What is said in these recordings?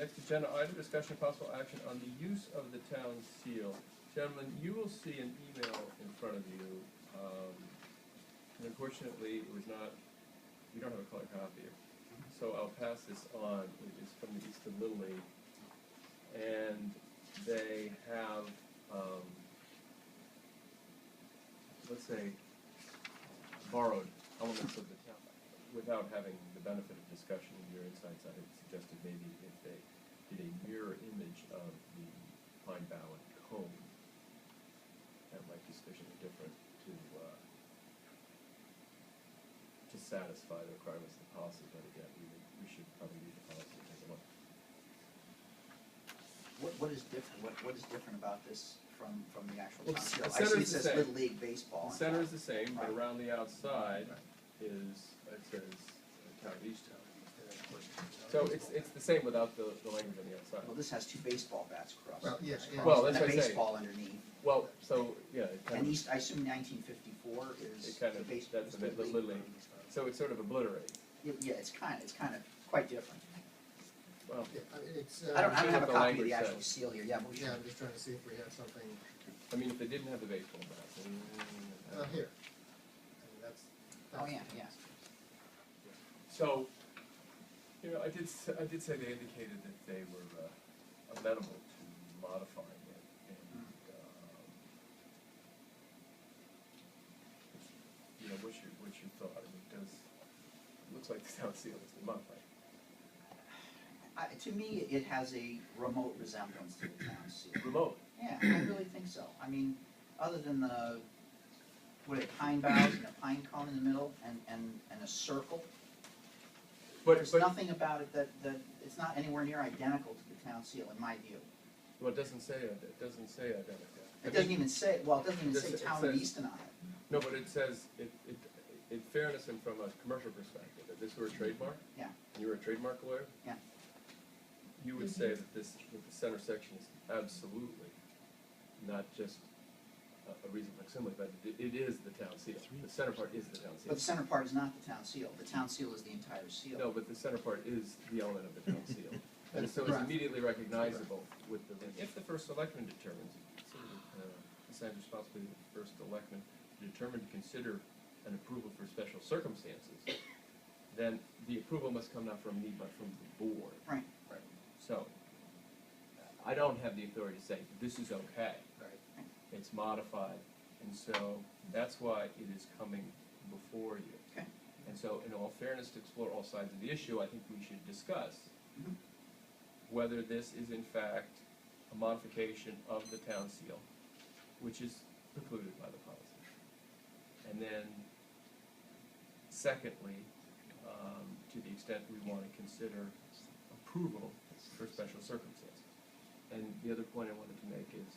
Next agenda item, discussion of possible action on the use of the town seal. Gentlemen, you will see an email in front of you. And unfortunately, it was not, we don't have a color copy. So I'll pass this on. It is from the Easton Little League. And they have, let's say, borrowed elements of the town without having the benefit of discussion and your insights. I had suggested maybe if they did a mirror image of the pine bough and cone, that might be sufficiently different to satisfy the requirements of the policy. But again, we should probably read the policy and take a look. What is different? What is different about this from the actual Well, town seal? the I center see it is the says same. Little League Baseball. The center is the same, but Right. around the outside Right. is, it says, town, each town. So it's the same without the language on the outside. Well, this has two baseball bats across. Well, yes, yeah. Well, And that's a what I say. baseball underneath. Well, so, yeah, it And kind of, East, I assume 1954 is it kind the of, baseball. that's the Little League. So it's sort of obliterated. Yeah, it's kind of quite different. Well, Yeah, I mean, it's, I don't see have what a the copy of language the actual says. seal here. Yeah, but we should. yeah, I'm just trying to see if we have something, I mean, if they didn't have the baseball bats, here. I mean, that's. Oh, yeah, yeah. So, you know, I did say they indicated that they were amenable to modifying it, and, you know, what's your thought? I mean, it looks like the town seal has been modified. To me, it has a remote resemblance to the town seal. Remote. Yeah, I really think so. I mean, other than the, what are they, pine boughs and a pine cone in the middle and a circle. There's But nothing about it that it's not anywhere near identical to the town seal, in my view. well, it doesn't say identical. It doesn't even say, well, it doesn't even say It town of says- Easton on it. No, but it says, in fairness and from a commercial perspective, if this were a trademark, Yeah, and you were a trademark lawyer, yeah. you would say that the center section is absolutely not just a reasonable facsimile, but it is the town seal. The center part is the town seal. But the center part is not the town seal. The town seal is the entire seal. No, but the center part is the element of the town seal. And so it's Right. immediately recognizable with the, if the first selectman determines, consider assigns responsibility to the first selectman to determine to consider an approval for special circumstances, then the approval must come not from me, but from the board. Right. Right. So, I don't have the authority to say, this is okay. Right. It's modified, and so that's why it is coming before you. Okay. And so, in all fairness, to explore all sides of the issue, I think we should discuss Mhm. whether this is in fact a modification of the town seal, which is precluded by the policy. And then, secondly, to the extent we want to consider approval for special circumstances. And the other point I wanted to make is,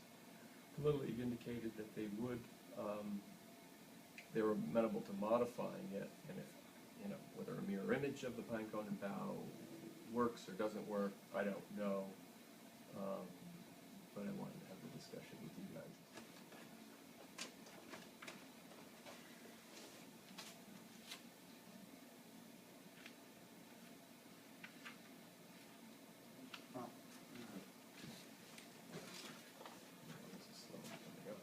the Little League indicated that they would, they were amenable to modifying it, and if, you know, whether a mirror image of the pine cone and bough works or doesn't work, I don't know. But I wanted to have the discussion with you guys. Well, This is slow coming up.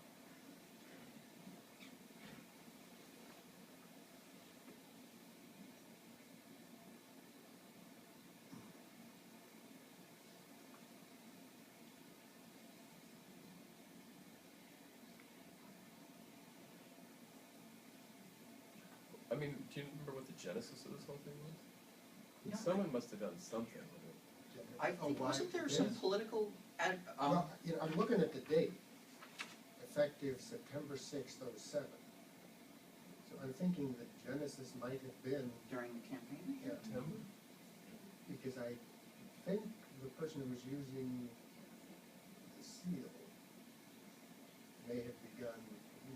I mean, do you remember what the genesis of this whole thing was? Yeah. Someone must have done something with it. I think, wasn't there some political, Well, you know, I'm looking at the date, effective September 6th, '07. So I'm thinking that Genesis might have been, during the campaign? yeah, September? because I think the person who was using the seal may have begun,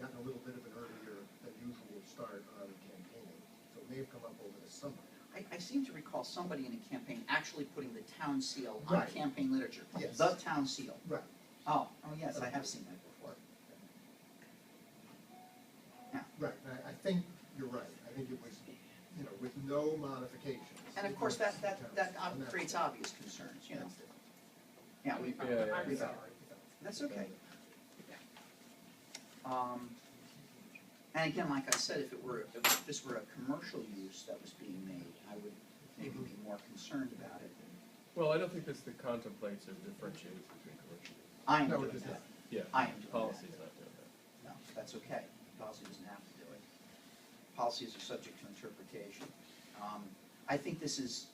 gotten a little bit of an earlier than usual start on campaigning. So it may have come up over the summer. I seem to recall somebody in a campaign actually putting the town seal on Right. campaign literature. Yes. The town seal. Right. Oh, yes, I have seen that before. Yeah. Right, and I think you're right. I think it was, you know, with no modifications. And of course, that And creates obvious concerns, you know. Yeah, we, Yeah, I'm yeah. sorry. that's okay. And again, like I said, if this were a commercial use that was being made, I would maybe be more concerned about it. Well, I don't think this contemplates or differentiates between commercial. I am No, it doing does that. not. Yeah, I am doing that. policy's not doing that. No, that's okay. Policy doesn't have to do it. Policies are subject to interpretation. I think this is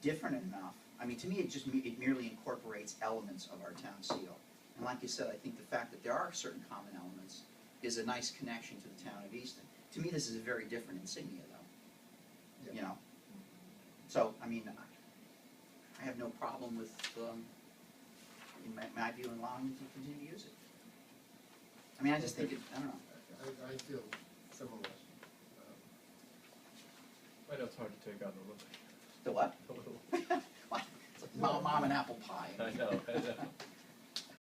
different enough. I mean, to me, it merely incorporates elements of our town seal. And like you said, I think the fact that there are certain common elements is a nice connection to the town of Easton. To me, this is a very different insignia, though. Yeah. You know? So, I mean, I have no problem with, in my view, allowing you to continue to use it. I mean, I just think it, I don't know. I feel similar. I know it's hard to take on the little, The what? the little, What? It's like mom and apple pie. I know.